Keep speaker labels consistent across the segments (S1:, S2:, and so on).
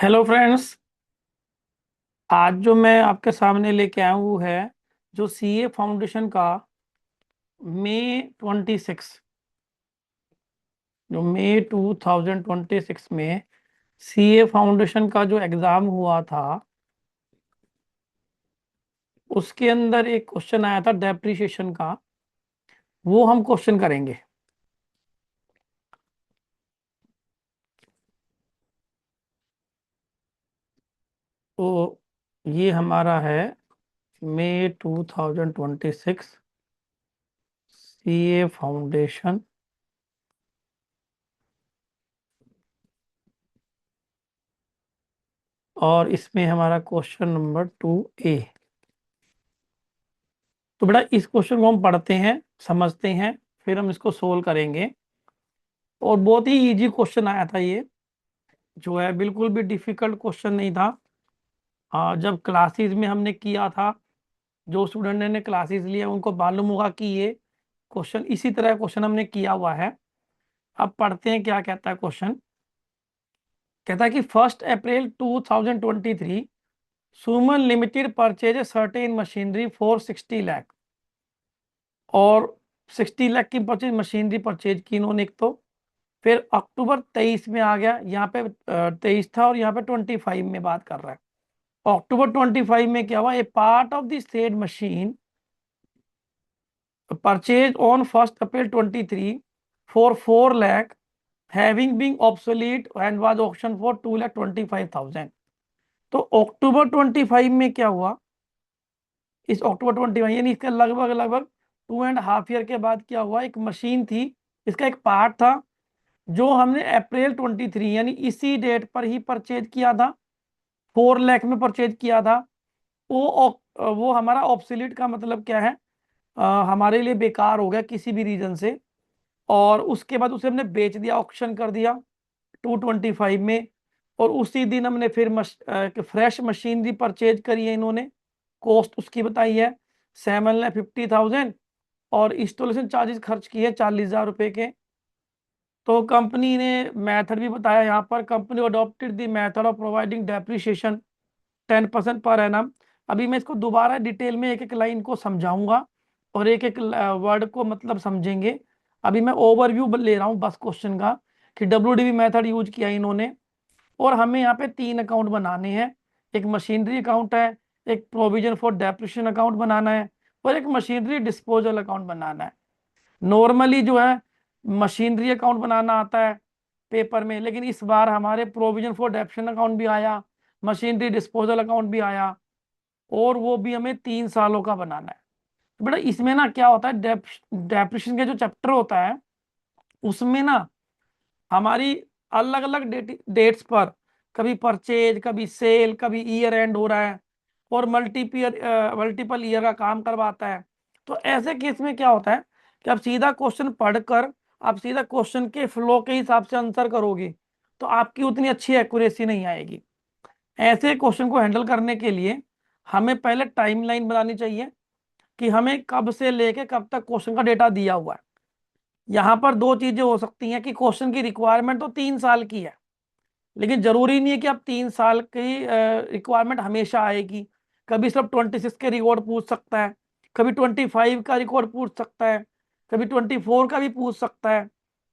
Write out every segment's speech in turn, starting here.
S1: Hello friends. आज जो मैं आपके सामने लेके आया हूँ वो है जो सीए फाउंडेशन का मई 26, जो मई 2026 में सीए फाउंडेशन का जो एग्ज़ाम हुआ था उसके अंदर एक क्वेश्चन आया था डेप्रिसिएशन का। वो हम क्वेश्चन करेंगे। तो ये हमारा है मई 2026 सीए फाउंडेशन। और इसमें हमारा क्वेश्चन नंबर 2A। तो बेटा इस क्वेश्चन को हम पढ़ते हैं, समझते हैं, फिर हम इसको सोल्व करेंगे। और बहुत ही इजी क्वेश्चन आया था ये, जो है बिल्कुल भी डिफिकल्ट क्वेश्चन नहीं था। जब क्लासेस में हमने किया था, जो स्टूडेंट ने क्लासेस लिया उनको मालूम होगा कि ये क्वेश्चन इसी तरह क्वेश्चन हमने किया हुआ है। अब पढ़ते हैं क्या कहता है क्वेश्चन। कहता है कि 1 April 2023 Suman limited purchase certain machinery for 60 lakh. और 60 लाख की परचेज मशीनरी परचेज की इन्होंने एक तो। फिर अक्टूबर 23 में आ गया, यहाँ पे 23 था और यहाँ पे 25 में बात कर रहा है। अक्टूबर 25 में क्या हुआ, a part of the said machine purchase on 1 April 2023 for 4 lakh having been obsolete and was auction for 2,25,000। तो अक्टूबर 25 में क्या हुआ, इस अक्टूबर 25 यानी इसका लगभग लगभग 2.5 ईयर के बाद क्या हुआ, एक मशीन थी, इसका एक पार्ट था जो हमने अप्रैल 23 यानी इसी डेट पर ही परचेज किया था, 4 लाख में परचेज किया था। वो हमारा ऑब्सोलीट का मतलब क्या है, हमारे लिए बेकार हो गया किसी भी रीजन से। और उसके बाद उसे हमने बेच दिया, ऑक्शन कर दिया 225 में। और उसी दिन हमने फिर फ्रेश मशीनरी परचेज करी है इन्होंने। कॉस्ट उसकी बताई है 7,50,000 और इंस्टॉलेशन चार्जेस खर्च किए 40,000 रुपए के। तो कंपनी ने मेथड भी बताया यहाँ पर, company adopted the method of providing depreciation 10% per annum. अभी मैं इसको दोबारा डिटेल में एक एक लाइन को समझाऊंगा और एक एक वर्ड को मतलब समझेंगे। अभी मैं ओवरव्यू ले रहा हूँ बस क्वेश्चन का, कि डब्ल्यूडीबी मेथड यूज किया इन्होंने। और हमें यहाँ पे 3 अकाउंट बनाने हैं। एक मशीनरी अकाउंट है, एक प्रोविजन फॉर डेप्रिसिएशन अकाउंट बनाना है, और एक मशीनरी डिस्पोजल अकाउंट बनाना है। नॉर्मली जो है मशीनरी अकाउंट बनाना आता है पेपर में, लेकिन इस बार हमारे प्रोविजन फॉर डेप्रिसिएशन अकाउंट भी आया, मशीनरी डिस्पोजल अकाउंट भी आया, और वो भी हमें 3 सालों का बनाना है। तो बेटा इसमें ना क्या होता है, डेप्रिसिएशन के जो चैप्टर होता है उसमें ना हमारी अलग अलग डेट्स पर, कभी परचेज, कभी सेल, कभी ईयर एंड हो रहा है, और मल्टीपल ईयर का काम करवाता है। तो ऐसे केस में क्या होता है कि आप सीधा क्वेश्चन पढ़कर आप सीधा क्वेश्चन के फ्लो के हिसाब से आंसर करोगे तो आपकी उतनी अच्छी एक्यूरेसी नहीं आएगी। ऐसे क्वेश्चन को हैंडल करने के लिए हमें पहले टाइमलाइन बनानी चाहिए कि हमें कब से लेके कब तक क्वेश्चन का डेटा दिया हुआ है। यहाँ पर दो चीजें हो सकती हैं कि क्वेश्चन की रिक्वायरमेंट तो 3 साल की है, लेकिन जरूरी नहीं है कि आप 3 साल की रिक्वायरमेंट हमेशा आएगी। कभी सिर्फ 26 के रिकॉर्ड पूछ सकता है, कभी 25 का रिकॉर्ड पूछ सकता है, कभी 24 का भी पूछ सकता है।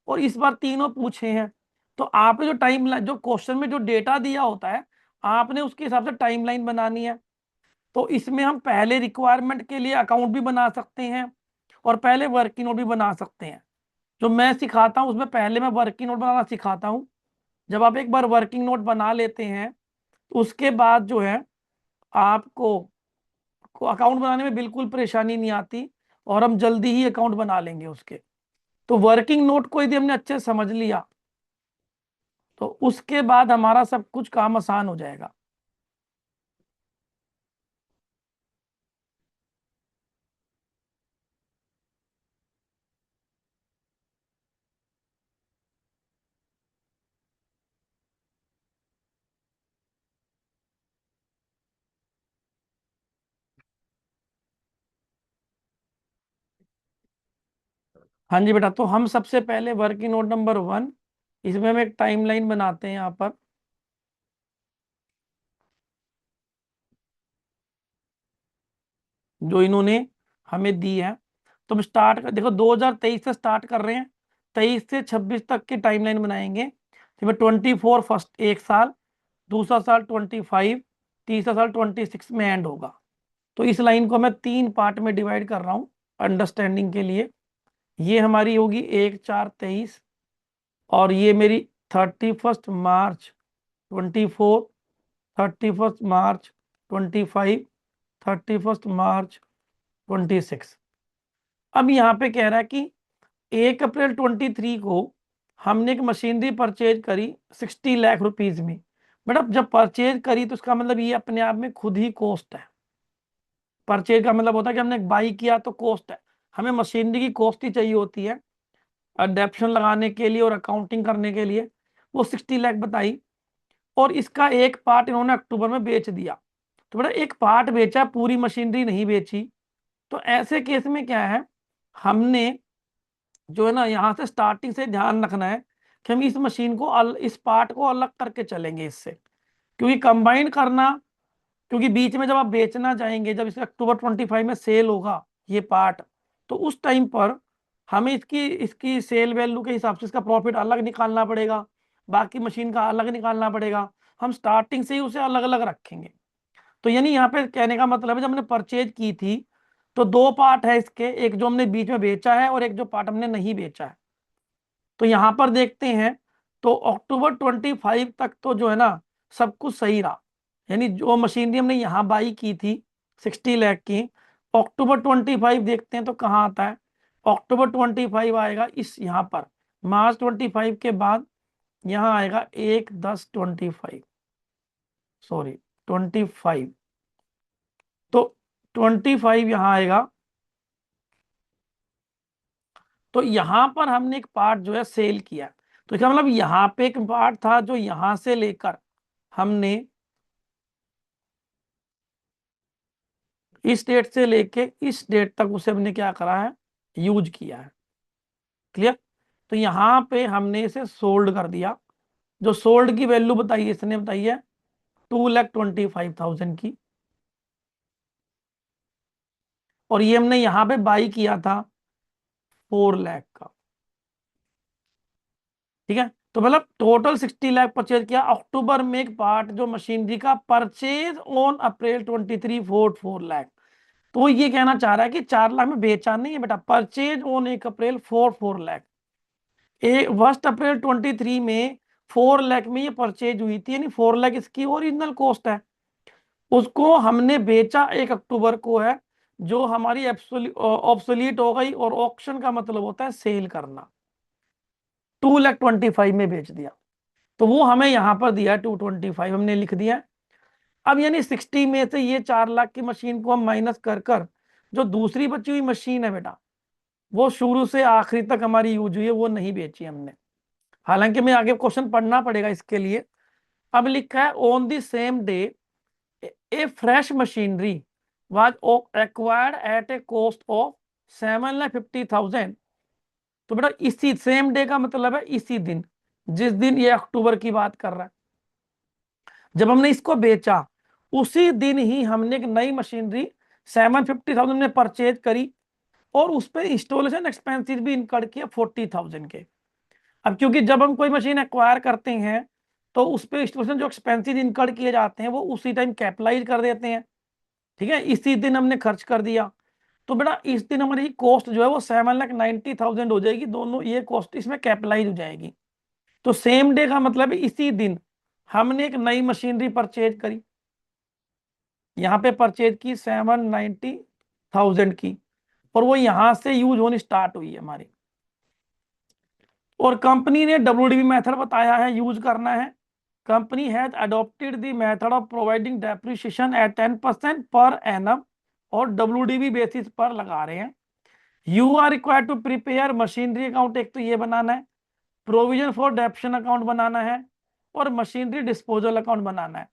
S1: और इस बार तीनों पूछे हैं। तो आपने जो टाइम जो क्वेश्चन में जो डेटा दिया होता है आपने उसके हिसाब से टाइमलाइन बनानी है। तो इसमें हम पहले रिक्वायरमेंट के लिए अकाउंट भी बना सकते हैं और पहले वर्किंग नोट भी बना सकते हैं। जो मैं सिखाता हूँ उसमें पहले मैं वर्किंग नोट बनाना सिखाता हूँ। जब आप एक बार वर्किंग नोट बना लेते हैं तो उसके बाद जो है आपको को अकाउंट बनाने में बिल्कुल परेशानी नहीं आती, और हम जल्दी ही अकाउंट बना लेंगे उसके। तो वर्किंग नोट को यदि हमने अच्छे से समझ लिया तो उसके बाद हमारा सब कुछ काम आसान हो जाएगा। हाँ जी बेटा, तो हम सबसे पहले वर्किंग नोट नंबर 1, इसमें हम एक टाइमलाइन बनाते हैं यहाँ पर। जो इन्होंने हमें दी है। तो हम स्टार्ट कर, देखो 2023 से स्टार्ट कर रहे हैं, 23 से 26 तक की टाइमलाइन बनाएंगे। तो 24 फर्स्ट एक साल, दूसरा साल 25, तीसरा साल 26 में एंड होगा। तो इस लाइन को मैं 3 पार्ट में डिवाइड कर रहा हूँ अंडरस्टैंडिंग के लिए। ये हमारी होगी 1/4/23, और ये मेरी 31 मार्च 24, 31 मार्च 25, 31 मार्च 26। अब यहाँ पे कह रहा है कि 1 अप्रैल 23 को हमने एक मशीनरी परचेज करी 60 लाख रुपीज में। मतलब जब परचेज करी तो उसका मतलब ये अपने आप में खुद ही कॉस्ट है। परचेज का मतलब होता है कि हमने बाई किया तो कॉस्ट है। हमें मशीनरी की कॉस्ट ही चाहिए होती है अडेप्शन लगाने के लिए और अकाउंटिंग करने के लिए। वो 60 लाख बताई, और इसका एक पार्ट इन्होंने अक्टूबर में बेच दिया। तो बेटा एक पार्ट बेचा, पूरी मशीनरी नहीं बेची। तो ऐसे केस में क्या है, हमने जो है ना यहाँ से स्टार्टिंग से ध्यान रखना है कि हम इस मशीन को इस पार्ट को अलग करके चलेंगे इससे, क्योंकि कंबाइन करना, क्योंकि बीच में जब आप बेचना जाएंगे, जब इसे अक्टूबर 25 में सेल होगा ये पार्ट, तो उस टाइम पर हमें इसकी इसकी सेल वैल्यू के हिसाब से इसका प्रॉफिट अलग निकालना पड़ेगा, बाकी मशीन का अलग निकालना पड़ेगा। हम स्टार्टिंग से ही उसे अलग अलग रखेंगे। तो यानी यहाँ पे कहने का मतलब है, जब हमने परचेज की थी तो 2 पार्ट है इसके, एक जो हमने बीच में बेचा है और एक जो पार्ट हमने नहीं बेचा है। तो यहाँ पर देखते हैं, तो अक्टूबर 25 तक तो जो है ना सब कुछ सही रहा। यानी जो मशीनरी हमने यहाँ बाई की थी 60 लाख की, अक्टूबर 25 देखते हैं तो कहाँ आता है। अक्टूबर 25 आएगा इस यहाँ पर, मार्च 25 के बाद यहाँ आएगा 1/10/25, सॉरी 25। तो 25 यहाँ आएगा। तो यहाँ पर हमने एक पार्ट जो है सेल किया। तो इसका मतलब यहाँ पे एक पार्ट था जो यहाँ से लेकर हमने इस डेट से लेके इस डेट तक उसे हमने क्या करा है, यूज किया है। क्लियर। तो यहाँ पे हमने इसे सोल्ड कर दिया। जो सोल्ड की वैल्यू बताई है इसने, बताई है 2,25,000 की, और ये हमने यहाँ पे बाई किया था 4 लाख का। ठीक है। तो मतलब टोटल 60 लाख परचेज किया अक्टूबर में एक पार्ट जो मशीनरी का, परचेज ऑन अप्रैल 23 4 लाख। तो वो ये कहना चाह रहा है कि 4 लाख में बेचा नहीं है बेटा, परचेज ऑन 1 अप्रैल 4 लाख। 1 अप्रैल 23 में 4 लाख में ये परचेज हुई थी, यानी 4 लाख इसकी ओरिजिनल कॉस्ट है। उसको हमने बेचा 1 अक्टूबर को है, जो हमारी ऑब्सोलीट हो गई। और ऑक्शन का मतलब होता है सेल करना। 2,25,000 में बेच दिया, तो वो हमें यहाँ पर दिया 225 हमने लिख दिया। अब यानी 60 में से ये 4 लाख की मशीन को हम माइनस कर कर, जो दूसरी बची हुई मशीन है बेटा, वो शुरू से आखिरी तक हमारी यूज हुई है, वो नहीं बेची हमने। हालांकि मैं आगे क्वेश्चन पढ़ना पड़ेगा इसके लिए। अब लिखा है on the same day a fresh machinery was acquired at a cost of 7,50,000। तो बेटा इसी सेम डे का मतलब है इसी दिन, जिस दिन ये अक्टूबर की बात कर रहा है, जब हमने इसको बेचा उसी दिन ही हमने एक नई मशीनरी 750,000 में परचेज करी, और उस पर इंस्टॉलेशन एक्सपेंसेस भी इनकर्ड किया 40,000 के। अब क्योंकि जब हम कोई मशीन एक्वायर करते हैं तो उस पर इंस्टॉलेशन जो एक्सपेंसेस इनकर्ड किए जाते हैं वो उसी टाइम कैपिटलाइज कर देते हैं। ठीक है, इसी दिन हमने खर्च कर दिया। तो बेटा इस दिन हमारी कॉस्ट जो है वो 7,90,000 हो जाएगी, दोनों ये कॉस्ट इसमें कैपिटलाइज हो जाएगी। तो सेम डे का मतलब है इसी दिन हमने एक नई मशीनरी परचेज करी, यहाँ पे परचेज की 7,90,000 की, और वो यहां से यूज होनी स्टार्ट हुई है हमारी। और कंपनी ने WDV मेथड बताया है यूज करना है। Company has adopted the method of providing depreciation eight 10% per annum, और WDV बेसिस पर लगा रहे हैं। You are required to prepare machinery account, एक तो ये बनाना है, प्रोविजन फॉर डेप्शन अकाउंट बनाना है, और मशीनरी डिस्पोजल अकाउंट बनाना है।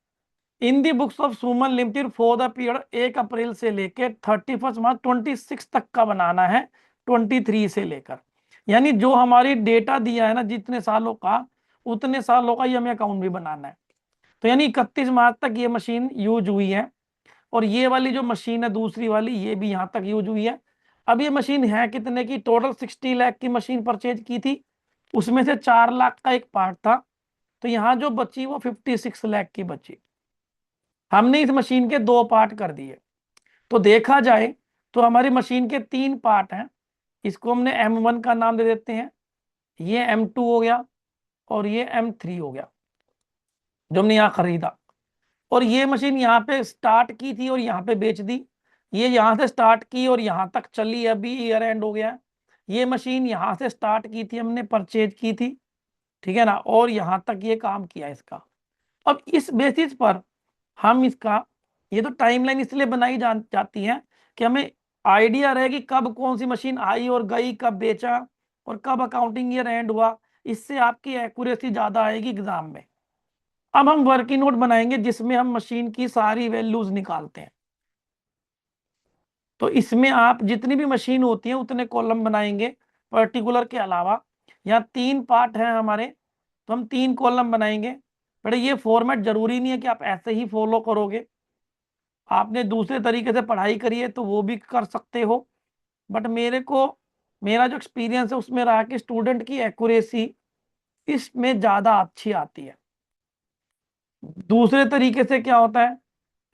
S1: In the books of Suman limited for the period 1 April से लेकर 31 मार्च 26 तक का बनाना है, 23 से लेकर। यानी जो हमारी डेटा दिया है ना जितने सालों का, उतने सालों का ये हमें अकाउंट भी बनाना है। तो यानी 31 मार्च तक ये मशीन यूज हुई है, और ये वाली जो मशीन है दूसरी वाली, ये भी यहाँ तक यूज हुई है। अब ये मशीन है कितने की, टोटल 60 लाख की मशीन परचेज की थी, उसमें से 4 लाख का एक पार्ट था, तो यहाँ जो बची वो 56 लाख की बची। हमने इस मशीन के 2 पार्ट कर दिए। तो देखा जाए तो हमारी मशीन के 3 पार्ट हैं, इसको हमने M1 का नाम दे देते हैं, ये M2 हो गया और ये M3 हो गया जो हमने यहाँ खरीदा। और ये मशीन यहाँ पे स्टार्ट की थी और यहाँ पे बेच दी, ये यहाँ से स्टार्ट की और यहाँ तक चली, अभी ईयर एंड हो गया। ये मशीन यहाँ से स्टार्ट की थी, हमने परचेज की थी, ठीक है ना, और यहाँ तक ये काम किया इसका। अब इस बेसिस पर हम इसका, ये तो टाइमलाइन इसलिए बनाई जाती है कि हमें आइडिया रहे कि कब कौन सी मशीन आई और गई, कब बेचा और कब अकाउंटिंग ईयर एंड हुआ, इससे आपकी एक्यूरेसी ज़्यादा आएगी एग्जाम में। अब हम वर्किंग नोट बनाएंगे जिसमें हम मशीन की सारी वैल्यूज निकालते हैं। तो इसमें आप जितनी भी मशीन होती है उतने कॉलम बनाएंगे पर्टिकुलर के अलावा। यहाँ 3 पार्ट हैं हमारे, तो हम 3 कॉलम बनाएंगे। बट ये फॉर्मेट जरूरी नहीं है कि आप ऐसे ही फॉलो करोगे, आपने दूसरे तरीके से पढ़ाई करी है तो वो भी कर सकते हो। बट मेरा जो एक्सपीरियंस है उसमें रहा कि स्टूडेंट की एक्यूरेसी इसमें ज़्यादा अच्छी आती है। दूसरे तरीके से क्या होता है,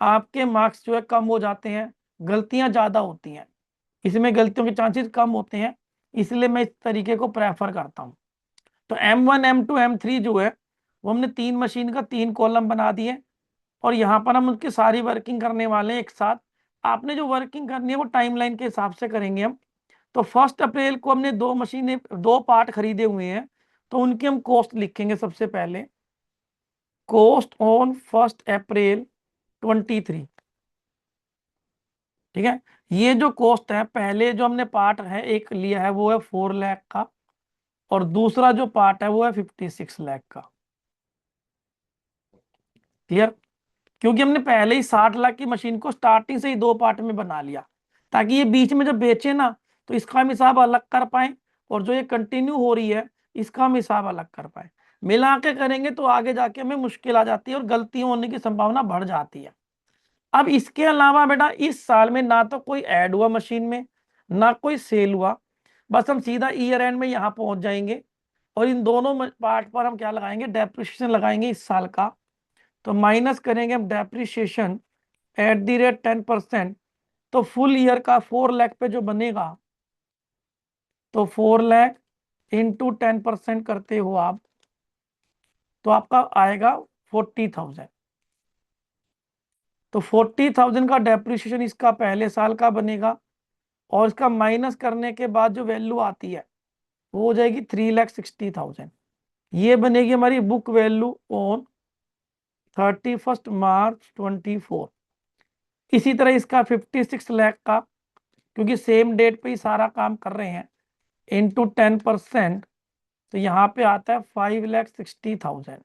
S1: आपके मार्क्स जो है कम हो जाते हैं, गलतियां ज़्यादा होती हैं, इसमें गलतियों के चांसेस कम होते हैं, इसलिए मैं इस तरीके को प्रेफर करता हूँ। तो M1 M2 M3 जो है वो हमने 3 मशीन का 3 कॉलम बना दिए और यहाँ पर हम उनकी सारी वर्किंग करने वाले हैं एक साथ। आपने जो वर्किंग करनी है वो टाइमलाइन के हिसाब से करेंगे हम। तो 1 अप्रैल को हमने 2 मशीनें 2 पार्ट खरीदे हुए हैं, तो उनकी हम कॉस्ट लिखेंगे सबसे पहले। कॉस्ट ऑन 1 अप्रैल 23, ठीक है। ये जो कॉस्ट है, पहले जो हमने पार्ट है एक लिया है वो है 4 लाख का, और दूसरा जो पार्ट है वो है 56 लाख का। क्लियर? क्योंकि हमने पहले ही 60 लाख की मशीन को स्टार्टिंग से ही 2 पार्ट में बना लिया, ताकि ये बीच में जब बेचे ना तो इसका हम हिसाब अलग कर पाए, और जो ये कंटिन्यू हो रही है इसका हम हिसाब अलग कर पाए। मिला के करेंगे तो आगे जाके हमें मुश्किल आ जाती है और गलतियां होने की संभावना बढ़ जाती है। अब इसके अलावा बेटा इस साल में ना तो कोई ऐड हुआ मशीन में, ना कोई सेल हुआ, बस हम सीधा ईयर एंड में यहाँ पहुंच जाएंगे और इन दोनों पार्ट पर हम क्या लगाएंगे, डेप्रिसिएशन लगाएंगे इस साल का। तो माइनस करेंगे हम डेप्रिसिएशन @ 10%, तो फुल ईयर का 4 लाख पे जो बनेगा, तो 4 लाख इंटू 10% करते हो आप, तो आपका आएगा 40,000। तो 40,000 का डेप्रिसिएशन इसका पहले साल का बनेगा, और इसका माइनस करने के बाद जो वैल्यू आती है वो हो जाएगी 3,60,000। ये बनेगी हमारी बुक वैल्यू ऑन 31 मार्च 24। इसी तरह इसका 56 लाख का, क्योंकि सेम डेट पे ही सारा काम कर रहे हैं, इंटू 10%, तो यहाँ पे आता है 5,60,000,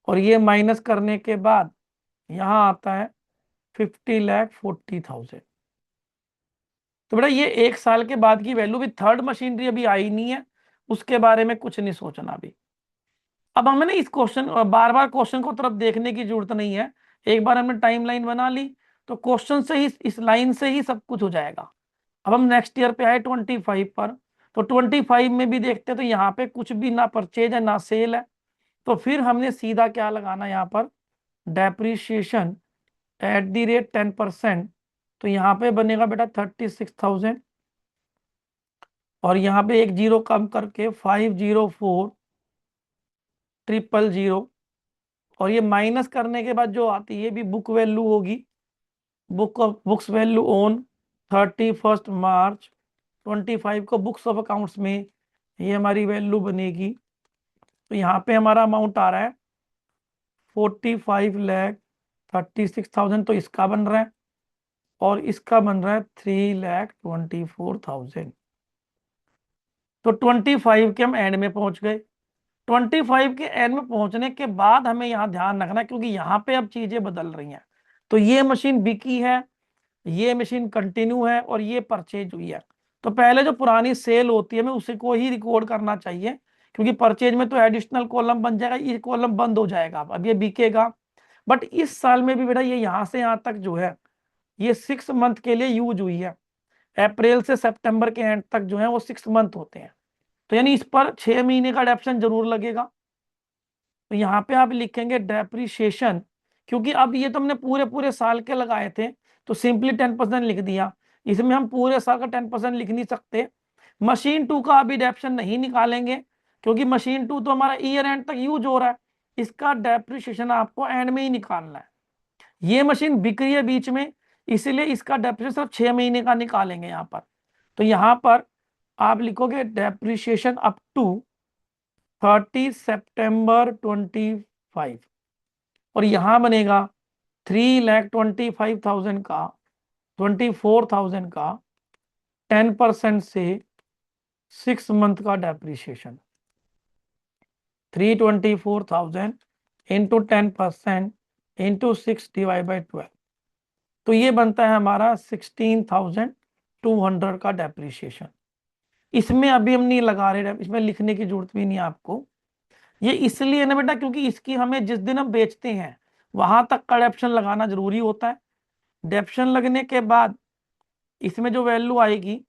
S1: और ये माइनस करने के बाद यहाँ आता है 50,40,000। तो बेटा ये 1 साल के बाद की वैल्यू, भी थर्ड मशीनरी अभी आई नहीं है, उसके बारे में कुछ नहीं सोचना अभी। अब हमें ना इस क्वेश्चन, बार बार क्वेश्चन को तरफ देखने की जरूरत नहीं है, एक बार हमने टाइमलाइन बना ली तो क्वेश्चन से ही, इस लाइन से ही सब कुछ हो जाएगा। अब हम नेक्स्ट ईयर पे आए 25 पर, तो 25 में भी देखते हैं तो यहाँ पे कुछ भी ना परचेज है ना सेल है, तो फिर हमने सीधा क्या लगाना यहाँ पर, डेप्रीशिएशन @ 10%, तो यहाँ पे बनेगा बेटा 36,000, और यहाँ पे एक जीरो कम करके 504,000, और ये माइनस करने के बाद जो आती है ये भी बुक वैल्यू होगी, बुक्स वैल्यू ऑन 31 मार्च 25 को बुक्स ऑफ अकाउंट्स में ये हमारी वैल्यू बनेगी। तो यहाँ पे हमारा अमाउंट आ रहा है 45,36,000, तो इसका बन रहा है, और इसका बन रहा है 3,24,000। तो 25 के हम एंड में पहुंच गए। 25 के एंड में पहुंचने के बाद हमें यहाँ ध्यान रखना है, क्योंकि यहाँ पे अब चीजें बदल रही हैं। तो ये मशीन बिकी है, ये मशीन कंटिन्यू है, और ये परचेज हुई है। तो पहले जो पुरानी सेल होती है हमें उसी को ही रिकॉर्ड करना चाहिए, क्योंकि परचेज में तो एडिशनल कॉलम बन जाएगा, ये कॉलम बंद हो जाएगा। अब ये बिकेगा, बट इस साल में भी बेटा ये यहाँ से यहाँ तक जो है ये 6 मंथ के लिए यूज हुई है। अप्रैल से सितंबर के एंड तक जो है वो 6 मंथ होते हैं, तो यानी इस पर 6 महीने का डेप्शन जरूर लगेगा। तो यहाँ पे आप लिखेंगे डेप्रिसिएशन, क्योंकि अब ये तो हमने पूरे पूरे साल के लगाए थे तो सिंपली 10% लिख दिया। इसमें हम पूरे साल का 10% लिख नहीं सकते। मशीन 2 का अभी डेप्शन नहीं निकालेंगे, क्योंकि मशीन 2 तो हमारा ईयर एंड तक यूज हो रहा है, इसका डेप्रिसिएशन आपको एंड में ही निकालना है। ये मशीन बिक रही है बीच में, इसलिए इसका डेप्रिसिएशन सिर्फ 6 महीने का निकालेंगे यहाँ पर। तो यहाँ पर आप लिखोगे डेप्रिसिएशन अप टू 30 सितंबर 25, और यहां बनेगा 3,25,000 का 24,000 का 10% से 6 मंथ का डेप्रिसिएशन। 324,000 इंटू 10% इंटू 6/12, तो ये बनता है हमारा 16,200 का डेप्रिसिएशन। इसमें अभी हम नहीं लगा रहे, इसमें लिखने की जरूरत भी नहीं है आपको। ये इसलिए ना बेटा क्योंकि इसकी हमें जिस दिन हम बेचते हैं वहां तक का डेप्शन लगाना जरूरी होता है। डेप्शन लगने के बाद इसमें जो वैल्यू आएगी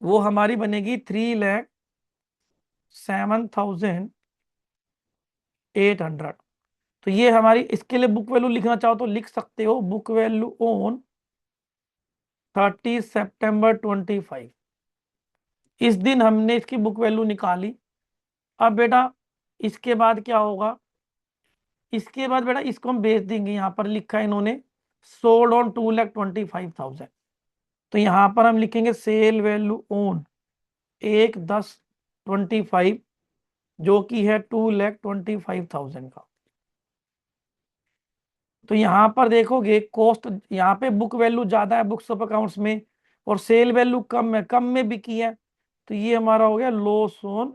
S1: वो हमारी बनेगी 3,07,800। तो ये हमारी, इसके लिए बुक वैल्यू लिखना चाहो तो लिख सकते हो, बुक वैल्यू ऑन 30 सितंबर 25। इस दिन हमने इसकी बुक वैल्यू निकाली। अब बेटा इसके बाद क्या होगा, इसके बाद बेटा इसको हम बेच देंगे। यहाँ पर लिखा है इन्होंने सोल्ड ऑन 2,25,000, तो यहाँ पर हम लिखेंगे सेल वैल्यू ऑन 1/10/25, जो कि है 2,25,000 का। तो यहाँ पर देखोगे कॉस्ट, यहाँ पे बुक वैल्यू ज्यादा है बुक्स ऑफ अकाउंट्स में, और सेल वैल्यू कम है, कम में बिकी है, तो ये हमारा हो गया लॉस ऑन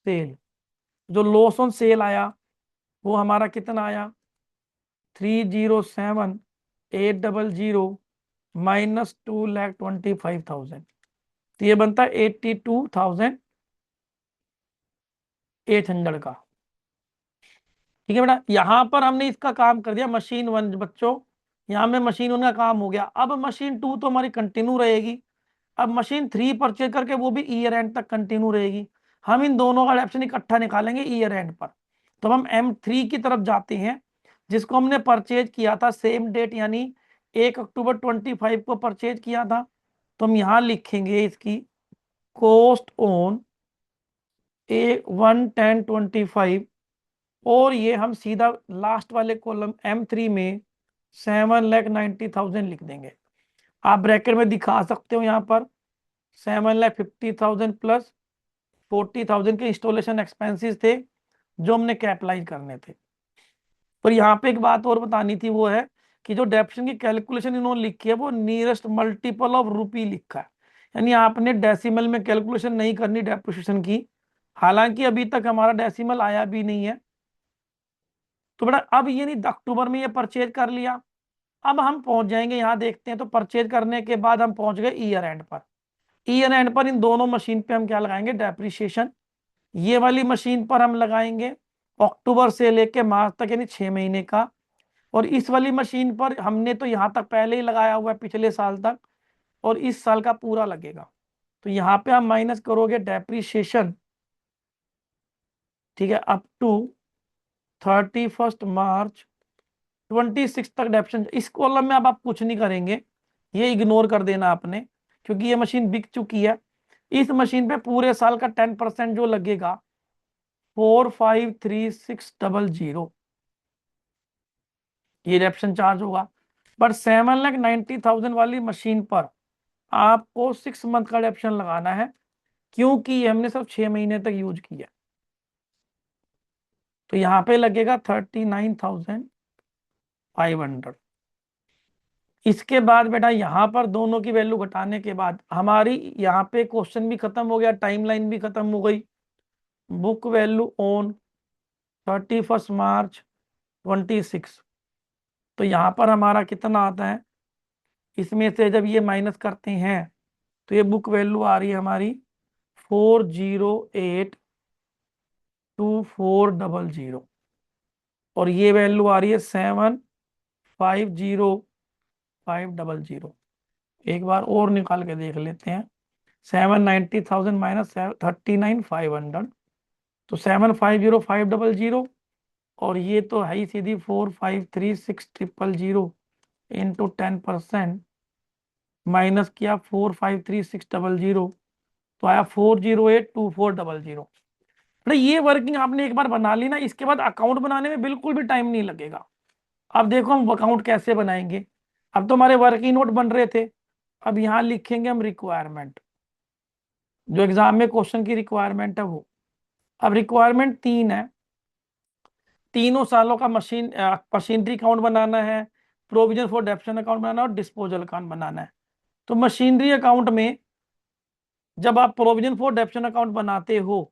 S1: सेल। जो लॉस ऑन सेल आया वो हमारा कितना आया, 3,07,800 माइनस 2,25,000, तो ये बनता है 82,800 का। ठीक है बेटा, यहां पर हमने इसका काम कर दिया मशीन 1 बच्चों, यहां में मशीन 1 का काम हो गया। अब मशीन 2 तो हमारी कंटिन्यू रहेगी। अब मशीन 3 परचेज करके वो भी ईयर एंड तक कंटिन्यू रहेगी। हम इन दोनों का ऑप्शन इकट्ठा निकालेंगे ईयर एंड पर। तो हम M3 की तरफ जाते हैं, जिसको हमने परचेज किया था सेम डेट, यानी 1 अक्टूबर 25 को परचेज किया था। तो हम यहाँ लिखेंगे इसकी कॉस्ट ऑन A11025, और ये हम सीधा लास्ट वाले कॉलम M3 में 7,90,000 लिख देंगे। आप ब्रैकेट में दिखा सकते हो यहाँ पर 7,50,000 प्लस 40,000 के इंस्टॉलेशन एक्सपेंसेस थे जो हमने कैपिटलाइज करने थे। पर यहाँ पे एक बात और बतानी थी, वो है कि जो डेप्शन की कैलकुलेशन इन्होंने लिखी है वो नियरेस्ट मल्टीपल ऑफ रुपी लिखा है, यानी आपने डेसिमल में कैलकुलेशन नहीं करनी डेप्रिसिएशन की। हालांकि अभी तक हमारा डेसिमल आया भी नहीं है। तो बेटा अब ये नहीं, अक्टूबर में ये परचेज कर लिया, अब हम पहुंच जाएंगे, यहाँ देखते हैं, तो परचेज करने के बाद हम पहुंच गए ईयर एंड पर। ईयर एंड पर इन दोनों मशीन पे हम क्या लगाएंगे, डेप्रिसिएशन। ये वाली मशीन पर हम लगाएंगे अक्टूबर से लेके मार्च तक, यानी 6 महीने का। और इस वाली मशीन पर हमने तो यहाँ तक पहले ही लगाया हुआ है पिछले साल तक, और इस साल का पूरा लगेगा। तो यहाँ पे हम माइनस करोगे डेप्रिसिएशन, ठीक है, अप टू 31 मार्च 26 तक डेप्रिसिएशन। इस कॉलम में अब आप कुछ नहीं करेंगे, ये इग्नोर कर देना आपने, क्योंकि ये मशीन बिक चुकी है। इस मशीन पे पूरे साल का 10% जो लगेगा 453600, ये डेप्शन चार्ज होगा। बट 7,90,000 वाली मशीन पर आपको 6 मंथ का डेप्शन लगाना है, क्योंकि ये हमने सिर्फ 6 महीने तक यूज किया। तो यहाँ पे लगेगा 39,500। इसके बाद बेटा यहाँ पर दोनों की वैल्यू घटाने के बाद हमारी यहाँ पे क्वेश्चन भी खत्म हो गया, टाइमलाइन भी खत्म हो गई। बुक वैल्यू ऑन 31 मार्च 26, तो यहाँ पर हमारा कितना आता है, इसमें से जब ये माइनस करते हैं तो ये बुक वैल्यू आ रही है हमारी 4082400। और ये वैल्यू आ रही है 750,500। एक बार और निकाल के देख लेते हैं। 790,000 माइनस 39,500, तो 750,500। और ये तो है ही सीधी 453,600 इंटू 10%, माइनस किया 453,600, तो आया 408,2400। मतलब ये वर्किंग आपने एक बार बना ली ना, इसके बाद अकाउंट बनाने में बिल्कुल भी टाइम नहीं लगेगा। अब देखो हम अकाउंट कैसे बनाएंगे। अब तो हमारे वर्किंग नोट बन रहे थे, अब यहाँ लिखेंगे हम रिक्वायरमेंट, जो एग्जाम में क्वेश्चन की रिक्वायरमेंट है वो। अब रिक्वायरमेंट तीन है, तीनों सालों का मशीनरी अकाउंट बनाना है, प्रोविजन फॉर डेप्शन अकाउंट बनाना है और डिस्पोजल अकाउंट बनाना है। तो मशीनरी अकाउंट में जब आप प्रोविजन फॉर डेप्शन अकाउंट बनाते हो,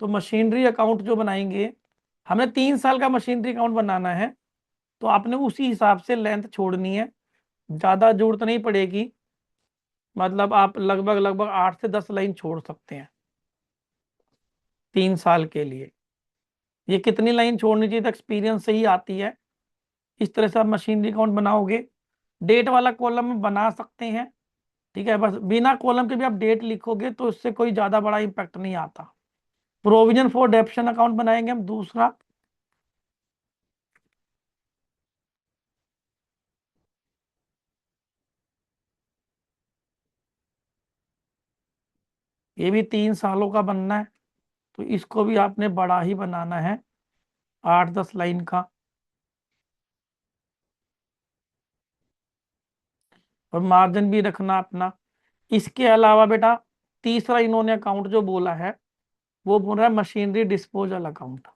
S1: तो मशीनरी अकाउंट जो बनाएंगे, हमें 3 साल का मशीनरी अकाउंट बनाना है, तो आपने उसी हिसाब से लेंथ छोड़नी है, ज़्यादा जरूरत नहीं पड़ेगी। मतलब आप लगभग लगभग 8 से 10 लाइन छोड़ सकते हैं 3 साल के लिए। ये कितनी लाइन छोड़नी चाहिए तो एक्सपीरियंस से ही आती है। इस तरह से आप मशीनरी अकाउंट बनाओगे। डेट वाला कॉलम बना सकते हैं, ठीक है, बस बिना कॉलम के भी आप डेट लिखोगे तो इससे कोई ज़्यादा बड़ा इम्पैक्ट नहीं आता। प्रोविजन फॉर डेप्शन अकाउंट बनाएंगे हम दूसरा। ये भी 3 सालों का बनना है, तो इसको भी आपने बड़ा ही बनाना है, 8-10 लाइन का। और मार्जिन भी रखना अपना। इसके अलावा बेटा तीसरा इन्होंने अकाउंट जो बोला है, वो बोल रहा है मशीनरी डिस्पोजल अकाउंट।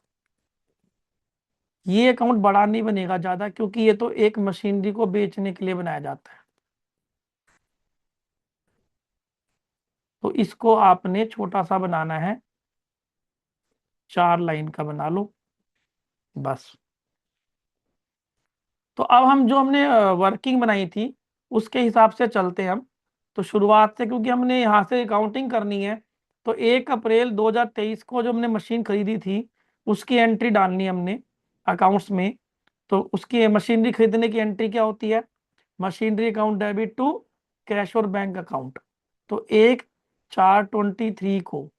S1: ये अकाउंट बड़ा नहीं बनेगा ज्यादा, क्योंकि ये तो एक मशीनरी को बेचने के लिए बनाया जाता है। तो इसको आपने छोटा सा बनाना है, 4 लाइन का बना लो बस। तो अब हम जो हमने वर्किंग बनाई थी उसके हिसाब से चलते हैं हम। तो शुरुआत से, क्योंकि हमने यहाँ से अकाउंटिंग करनी है, तो 1 अप्रैल 2023 को जो हमने मशीन खरीदी थी उसकी एंट्री डालनी है हमने अकाउंट्स में। तो उसकी मशीनरी खरीदने की एंट्री क्या होती है? Machinery account debit to cash और बैंक अकाउंट। तो 1/4/23 को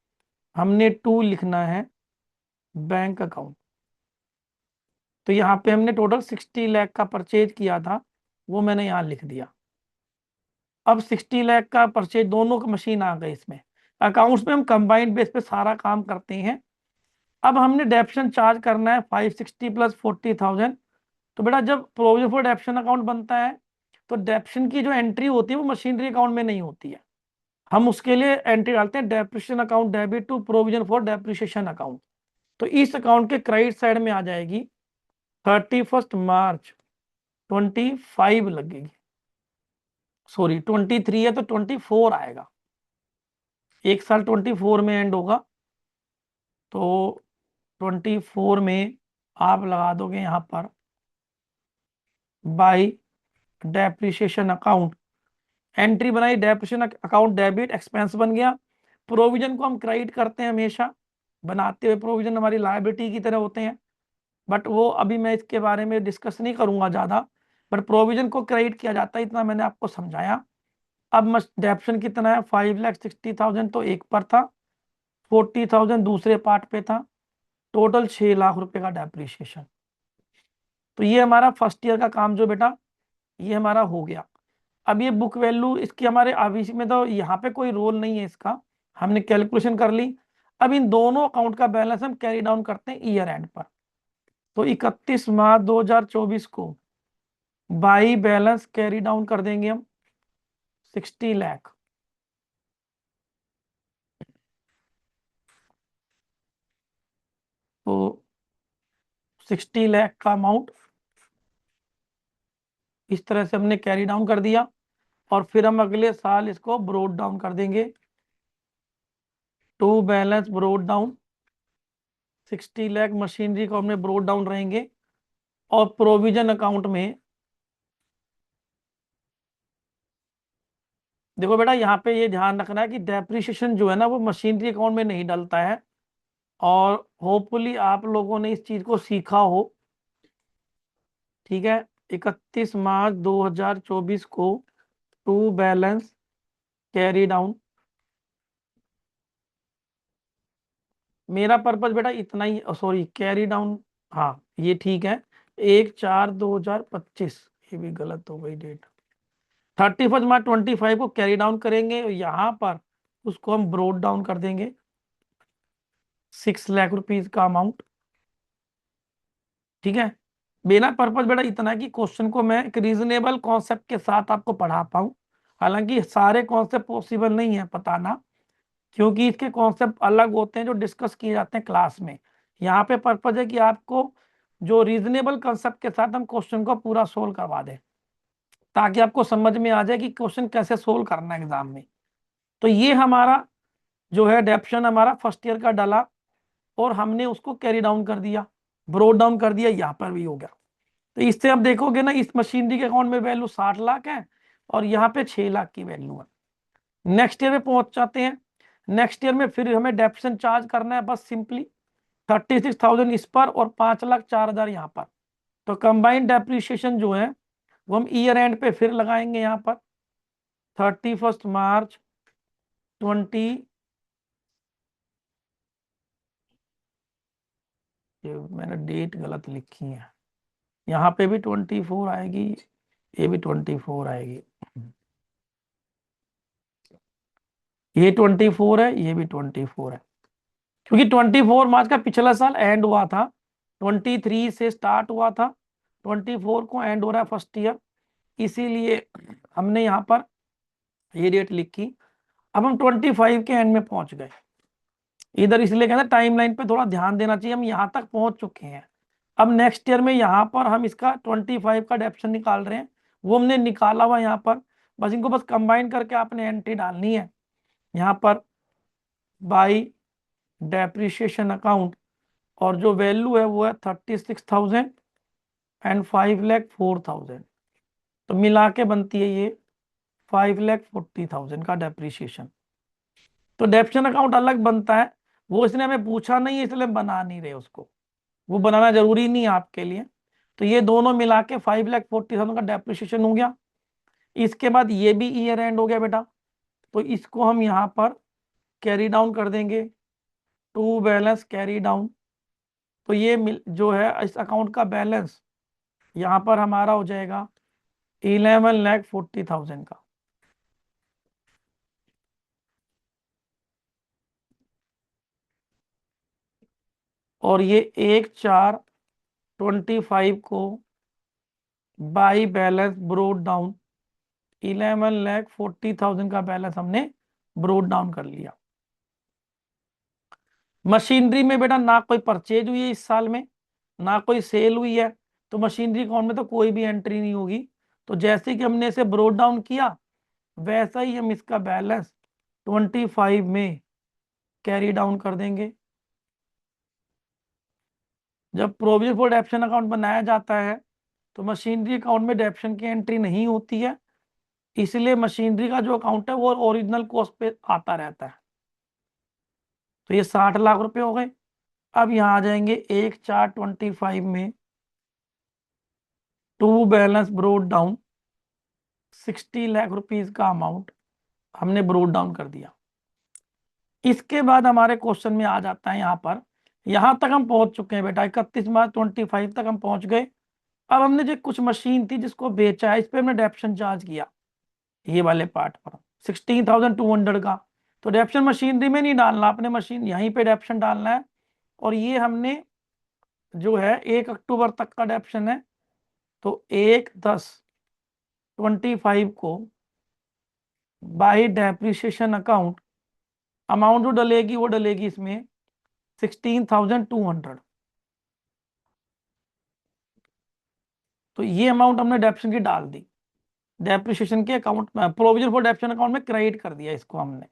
S1: हमने टू लिखना है बैंक अकाउंट। तो यहाँ पे हमने टोटल 60 लाख का परचेज किया था, वो मैंने यहाँ लिख दिया। अब 60 लाख का परचेज, दोनों का मशीन आ गई इसमें। अकाउंट्स में हम कंबाइंड बेस पे सारा काम करते हैं। अब हमने डेप्शन चार्ज करना है 560 प्लस 40,000। तो बेटा जब प्रोविजन फॉर डेप्शन अकाउंट बनता है, तो डेप्शन की जो एंट्री होती है वो मशीनरी अकाउंट में नहीं होती है। हम उसके लिए एंट्री डालते हैं depreciation account debit to provision for depreciation account. तो इस अकाउंट के क्रेडिट साइड में आ जाएगी 31 मार्च 25 लगेगी। सॉरी 23 है तो 24 आएगा, एक साल 24 में एंड होगा। तो 24 में आप लगा दोगे यहाँ पर बाई डेप्रिसिएशन अकाउंट। एंट्री बनाई डेप्रिसिएशन अकाउंट डेबिट, एक्सपेंस बन गया। प्रोविजन को हम क्रेडिट करते हैं हमेशा, बनाते हुए प्रोविजन हमारी लायबिलिटी की तरह होते हैं, बट वो अभी मैं इसके बारे में डिस्कस नहीं करूंगा ज़्यादा। बट प्रोविजन को क्रेडिट किया जाता है, इतना मैंने आपको समझाया। अब डेप्शन कितना है? 5,60,000 तो एक पर था, 40,000 दूसरे पार्ट पे था, टोटल 6 लाख रुपए का डेप्रिसिएशन। तो ये हमारा फर्स्ट ईयर का काम जो बेटा ये हमारा हो गया। अब ये बुक वैल्यू इसकी हमारे अभी में तो यहाँ पे कोई रोल नहीं है इसका, हमने कैलकुलेशन कर ली। अब इन दोनों अकाउंट का बैलेंस हम कैरी डाउन करते हैं ईयर एंड पर। तो 31 मार्च 2024 को बाई बैलेंस कैरी डाउन कर देंगे हम 60 लाख। तो 60 लाख का अमाउंट इस तरह से हमने कैरी डाउन कर दिया, और फिर हम अगले साल इसको ब्रोड डाउन कर देंगे। To balance brought down 60 lakh machinery को हमने ब्रोड डाउन रहेंगे। और प्रोविजन अकाउंट में देखो बेटा यहाँ पे ये ध्यान रखना है कि डेप्रिसिएशन जो है ना वो मशीनरी अकाउंट में नहीं डलता है, और होपफुली आप लोगों ने इस चीज को सीखा हो। ठीक है, 31 मार्च 2024 को टू बैलेंस कैरी डाउन। मेरा पर्पज बेटा इतना ही, सॉरी कैरी डाउन, हाँ ये ठीक है। 1/4/2025, ये भी गलत हो गई डेट। 31 मार्च 2025 को कैरी डाउन करेंगे, और यहाँ पर उसको हम ब्रोड डाउन कर देंगे 6 लाख रुपीज का अमाउंट। ठीक है, मेरा पर्पज बेटा इतना है कि क्वेश्चन को मैं एक रीजनेबल कॉन्सेप्ट के साथ आपको पढ़ा पाऊँ। हालांकि सारे कॉन्सेप्ट पॉसिबल नहीं है बताना, क्योंकि इसके कॉन्सेप्ट अलग होते हैं जो डिस्कस किए जाते हैं क्लास में। यहाँ पे पर्पज है कि आपको जो रीजनेबल कंसेप्ट के साथ हम क्वेश्चन को पूरा सोल्व करवा दें, ताकि आपको समझ में आ जाए कि क्वेश्चन कैसे सोल्व करना है एग्जाम में। तो ये हमारा जो है डेप्शन हमारा फर्स्ट ईयर का डला, और हमने उसको कैरी डाउन कर दिया, ब्रोड डाउन कर दिया, यहाँ पर भी हो गया। तो इससे आप देखोगे ना, इस मशीनरी के अकाउंट में वैल्यू 60 लाख है, और यहाँ पे 6 लाख की वैल्यू है। नेक्स्ट ईयर में पहुंच जाते हैं। नेक्स्ट ईयर में फिर हमें डेप्शन चार्ज करना है, बस सिंपली 36,000 इस पर और 5,04,000 यहाँ पर। तो कंबाइंड डेप्रिसिएशन जो है वो हम ईयर एंड पे फिर लगाएंगे यहाँ पर 31 मार्च 20, ये मैंने डेट गलत लिखी है, यहाँ पे भी 24 आएगी, ये भी 24 आएगी, ये 24 है, ये भी 24 है। क्योंकि 24 मार्च का पिछला साल एंड हुआ था, 23 से स्टार्ट हुआ था, 24 को एंड हो रहा है फर्स्ट ईयर, इसीलिए हमने यहाँ पर ये डेट लिखी। अब हम 25 के एंड में पहुंच गए इधर, इसलिए कहते हैं टाइमलाइन पे थोड़ा ध्यान देना चाहिए। हम यहाँ तक पहुंच चुके हैं। अब नेक्स्ट ईयर में यहाँ पर हम इसका 25 का डेप्शन निकाल रहे हैं, वो हमने निकाला हुआ यहाँ पर। बस इनको बस कंबाइन करके आपने एंट्री डालनी है यहाँ पर बाई डेप्रिसिएशन अकाउंट, और जो वैल्यू है वो है 36,000 एंड 5,04,000। तो मिला के बनती है ये 5,40,000 का डेप्रिसिएशन। तो डेप्शन अकाउंट अलग बनता है, वो इसने हमें पूछा नहीं है इसलिए हम बना नहीं रहे उसको, वो बनाना जरूरी नहीं है आपके लिए। तो ये दोनों मिला के 5,40,000 का डेप्रिसिएशन हो गया। इसके बाद ये भी ईयर एंड हो गया बेटा, तो इसको हम यहाँ पर कैरी डाउन कर देंगे, टू बैलेंस कैरी डाउन। तो ये जो है इस अकाउंट का बैलेंस यहाँ पर हमारा हो जाएगा 11,40,000 का। और ये 1/4/25 को बाई बैलेंस ब्रोड डाउन 11,40,000 का बैलेंस हमने ब्रोड डाउन कर लिया। मशीनरी में बेटा ना कोई परचेज हुई है इस साल में, ना कोई सेल हुई है, तो मशीनरी अकाउंट में तो कोई भी एंट्री नहीं होगी। तो जैसे कि हमने इसे ब्रोड डाउन किया, वैसा ही हम इसका बैलेंस 25 में कैरी डाउन कर देंगे। जब प्रोविजन फॉर डेप्शन अकाउंट बनाया जाता है तो मशीनरी अकाउंट में डेप्शन की एंट्री नहीं होती है, इसलिए मशीनरी का जो अकाउंट है वो ओरिजिनल कॉस्ट पे आता रहता है। तो ये 60 लाख रुपए हो गए। अब यहाँ आ जाएंगे 1/4/25 में to balance brought down 60 lakh rupees का अमाउंट हमने ब्रोड डाउन कर दिया। इसके बाद हमारे क्वेश्चन में आ जाता है यहाँ पर, यहाँ तक हम पहुंच चुके हैं बेटा, 31 मार्च 2025 तक हम पहुंच गए। अब हमने जो कुछ मशीन थी जिसको बेचा है, इस पर हमने डेप्शन चार्ज किया, ये वाले पार्ट पर 16,200 का। तो डेप्शन मशीनरी में नहीं डालना, अपने मशीन यहीं पे डेप्शन डालना है। और ये हमने जो है 1 अक्टूबर तक का डेप्शन है, तो 1/10/25 को बाई डेप्रिसिएशन अकाउंट, अमाउंट जो डलेगी वो डलेगी इसमें 16,200। तो ये अमाउंट हमने डेप्शन की डाल दी, डेप्रिसिएशन के अकाउंट में, प्रोविजन फॉर डेप्शन अकाउंट में क्रेडिट कर दिया इसको हमने।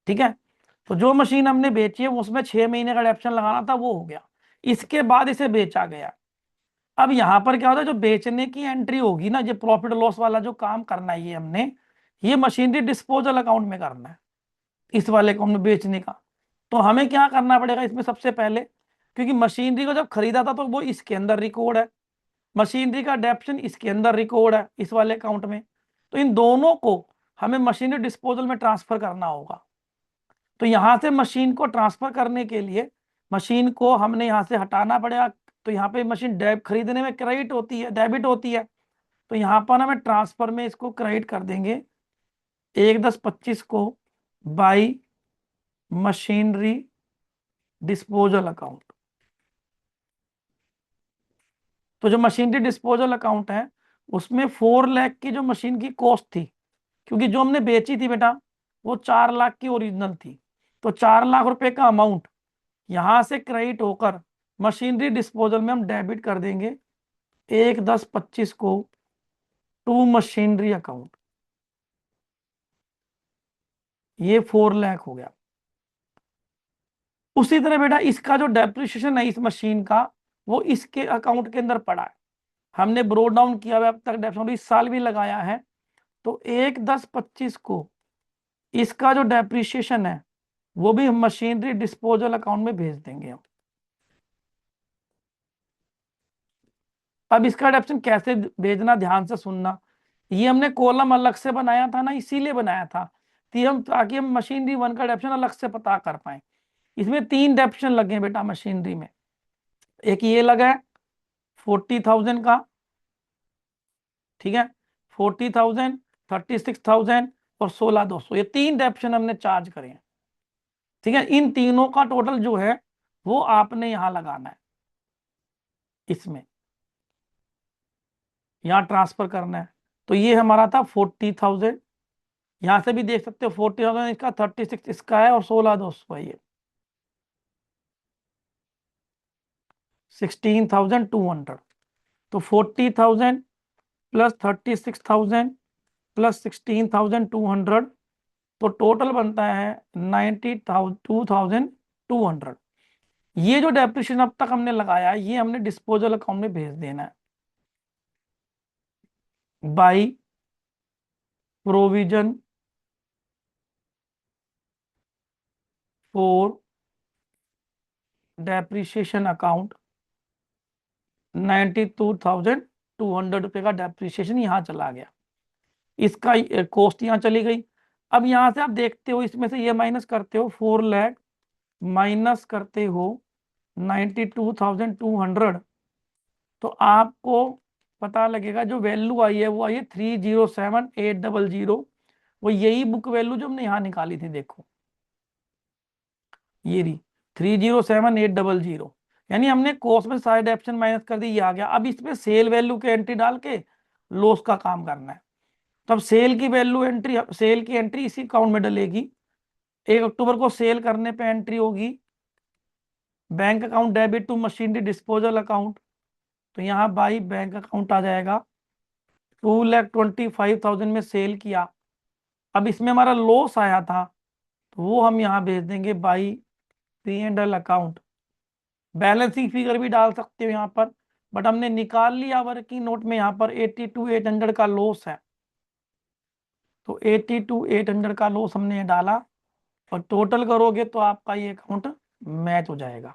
S1: ठीक है, तो जो मशीन हमने बेची है उसमें 6 महीने का डेप्शन लगाना था, वो हो गया। इसके बाद इसे बेचा गया। अब यहाँ पर क्या होता है, जो बेचने की एंट्री होगी ना, जो प्रॉफिट लॉस वाला जो काम करना है ये हमने, ये मशीनरी डिस्पोजल अकाउंट में करना है, इस वाले अकाउंट में बेचने का। तो हमें क्या करना पड़ेगा इसमें सबसे पहले, क्योंकि मशीनरी को जब खरीदा था तो वो इसके अंदर रिकॉर्ड है, मशीनरी का डेप्शन इसके अंदर रिकॉर्ड है इस वाले अकाउंट में, तो इन दोनों को हमें मशीनरी डिस्पोजल में ट्रांसफर करना होगा। तो यहां से मशीन को ट्रांसफर करने के लिए मशीन को हमने यहां से हटाना पड़ेगा। तो यहाँ पे मशीन डेब खरीदने में क्रेडिट होती है, डेबिट होती है, तो यहाँ पर हमें ट्रांसफर में इसको क्रेडिट कर देंगे 1/10/25 को बाई मशीनरी डिस्पोजल अकाउंट। तो जो मशीनरी डिस्पोजल अकाउंट है उसमें 4 लाख की जो मशीन की कॉस्ट थी, क्योंकि जो हमने बेची थी बेटा वो 4 लाख की ओरिजिनल थी, तो 4 लाख रुपए का अमाउंट यहां से क्रेडिट होकर मशीनरी डिस्पोजल में हम डेबिट कर देंगे 1/10/25 को टू मशीनरी अकाउंट। ये 4 लाख हो गया। उसी तरह बेटा इसका जो डेप्रिसिएशन है इस मशीन का वो इसके अकाउंट के अंदर पड़ा है, हमने ब्रो डाउन किया हुआ अब तक डेप्रिसिएशन इस साल भी लगाया है। तो 1/10/25 को इसका जो डेप्रिसिएशन है वो भी हम मशीनरी डिस्पोजल अकाउंट में भेज देंगे हम। अब इसका डेप्रिसिएशन कैसे भेजना ध्यान से सुनना, ये हमने कॉलम अलग से बनाया था ना, इसीलिए बनाया था कि हम ताकि हम मशीनरी 1 का डेप्रिसिएशन अलग से पता कर पाए। इसमें 3 डेप्रिसिएशन लगे हैं बेटा मशीनरी में, एक ये लगा है 40,000 का, ठीक है, 40,000, 36,000 और 16,200, ये 3 डेप्रिसिएशन हमने चार्ज करे हैं, ठीक है। इन तीनों का टोटल जो है वो आपने यहां लगाना है, इसमें यहां ट्रांसफर करना है। तो ये हमारा था 40,000, यहां से भी देख सकते हो 40,000 इसका, 36 इसका है और 16,200 है, ये 16,200। तो 40,000 प्लस 36,000 प्लस 16,200, तो टोटल बनता है 92,200। ये जो डेप्रिसिएशन अब तक हमने लगाया है ये हमने डिस्पोजल अकाउंट में भेज देना है by provision for depreciation account. 92,200 रुपये का डेप्रिसिएशन यहाँ चला गया, इसका कॉस्ट यहाँ चली गई। अब यहाँ से आप देखते हो इसमें से ये माइनस करते हो 4 लाख माइनस करते हो 92,200, तो आपको पता लगेगा जो वैल्यू आई है वो आई है 307,800। वो यही बुक वैल्यू जो हमने यहाँ निकाली थी, देखो ये रही 307,800, यानी हमने कॉस्ट में साइड ऑप्शन माइनस कर दी, ये आ गया। अब इसमें सेल वैल्यू के एंट्री डाल के लॉस का काम करना है। तब सेल की वैल्यू एंट्री, सेल की एंट्री इसी अकाउंट में डलेगी। 1 अक्टूबर को सेल करने पे एंट्री होगी bank account debit to machinery disposal account, तो यहाँ बाई बैंक अकाउंट आ जाएगा। 2,25,000 में सेल किया, अब इसमें हमारा लॉस आया था तो वो हम यहाँ भेज देंगे by P&L account. Balancing figure भी डाल सकते हो यहाँ पर, बट हमने निकाल लिया वर्किंग नोट में, यहाँ पर 82,800 का लॉस है, तो 82,800 का लॉस हमने ये डाला और टोटल करोगे तो आपका ये अकाउंट मैच हो जाएगा।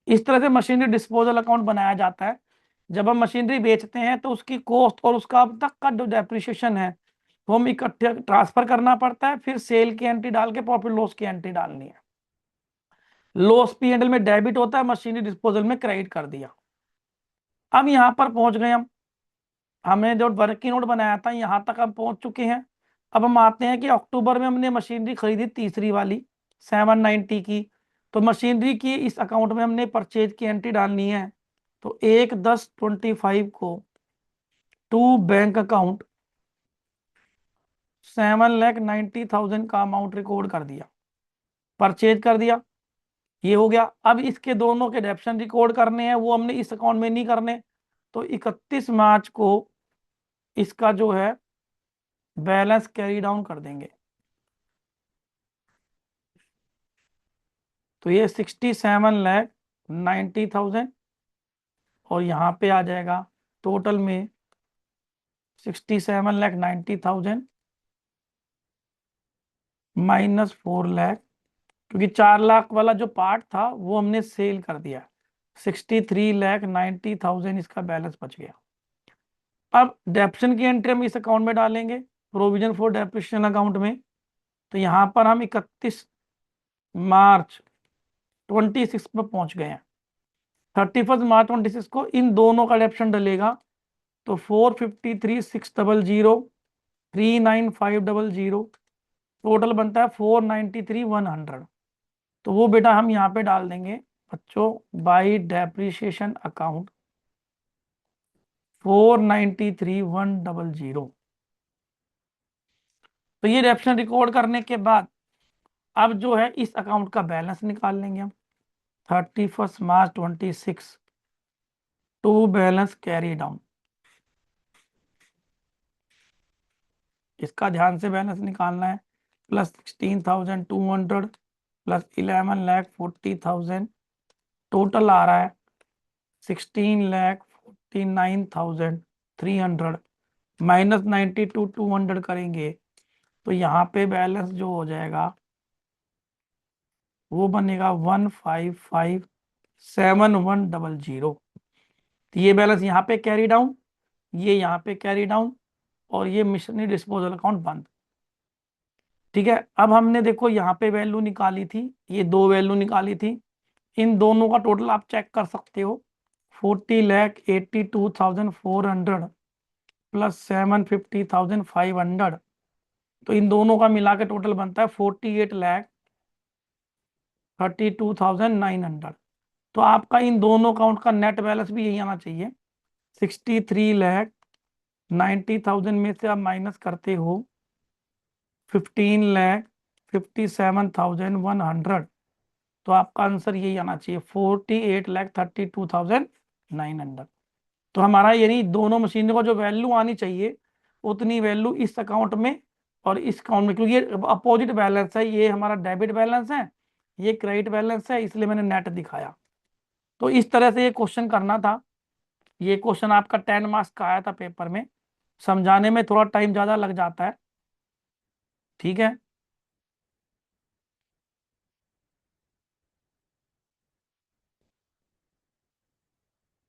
S1: इस तरह से मशीनरी डिस्पोजल अकाउंट बनाया जाता है। जब हम मशीनरी बेचते हैं तो उसकी कॉस्ट और उसका अब तक का जो डेप्रिसिएशन है वो हम इकट्ठे ट्रांसफर करना पड़ता है, फिर सेल की एंट्री डाल के प्रॉफिट लॉस की एंट्री डालनी है। लॉस P&L में डेबिट होता है, मशीनरी डिस्पोजल में क्रेडिट कर दिया। अब यहाँ पर पहुंच गए हम, हमने जो वर्किंग नोट बनाया था यहाँ तक हम पहुंच चुके हैं। अब हम आते हैं कि अक्टूबर में हमने मशीनरी खरीदी तीसरी वाली 790 की, तो मशीनरी की इस अकाउंट में हमने परचेज की एंट्री डालनी है। तो 1/10/25 को टू बैंक अकाउंट 7,90,000 का अमाउंट रिकॉर्ड कर दिया, परचेज कर दिया, ये हो गया। अब इसके दोनों के डेप्शन रिकॉर्ड करने हैं, वो हमने इस अकाउंट में नहीं करने, तो 31 मार्च को इसका जो है बैलेंस कैरी डाउन कर देंगे। तो ये 67,90,000 और यहाँ पे आ जाएगा टोटल में 67,90,000 -4 लाख, क्योंकि 4 लाख वाला जो पार्ट था वो हमने सेल कर दिया। 63,90,000 इसका बैलेंस बच गया। अब डेप्शन की एंट्री हम इस अकाउंट में डालेंगे, प्रोविजन फॉर डेप्रिसिएशन अकाउंट में। तो यहाँ पर हम 31 मार्च 26 पर पहुंच गए हैं। 31 मार्च 26 को इन दोनों का डेप्शन डलेगा, तो 453,600, 39,500, टोटल बनता है 493,100। तो वो बेटा हम यहाँ पे डाल देंगे बच्चों, बाई डेप्रिसिएशन अकाउंट 493,100। तो ये डेप्शन रिकॉर्ड करने के बाद अब जो है इस अकाउंट का बैलेंस निकाल लेंगे हम। 31 मार्च 26 टू बैलेंस कैरी डाउन, इसका ध्यान से बैलेंस निकालना है। +16,200 +11,40,000, टोटल आ रहा है 16,49,300, -92,200 करेंगे तो यहाँ पे बैलेंस जो हो जाएगा वो बनेगा 155,7100। तो ये बैलेंस यहाँ पे कैरी डाउन, ये यहाँ पे कैरी डाउन, और ये मिशनरी डिस्पोजल अकाउंट बंद। ठीक है, अब हमने देखो यहाँ पे वैल्यू निकाली थी, ये दो वैल्यू निकाली थी, इन दोनों का टोटल आप चेक कर सकते हो। 40,82,400 +750,500, तो इन दोनों का मिला के टोटल बनता है 48,32,900। तो आपका इन दोनों अकाउंट का नेट बैलेंस भी यही आना चाहिए। 63,90,000 में से आप माइनस करते हो 15,57,100, तो आपका आंसर यही आना चाहिए 48,32,900। तो हमारा यानी दोनों मशीनों को जो वैल्यू आनी चाहिए उतनी वैल्यू इस अकाउंट में और इस अकाउंट में, क्योंकि ये अपोजिट बैलेंस है, ये हमारा डेबिट बैलेंस है, ये क्रेडिट बैलेंस है, इसलिए मैंने नेट दिखाया। तो इस तरह से ये क्वेश्चन करना था। ये क्वेश्चन आपका 10 मार्क्स का आया था पेपर में, समझाने में थोड़ा टाइम ज़्यादा लग जाता है। ठीक है।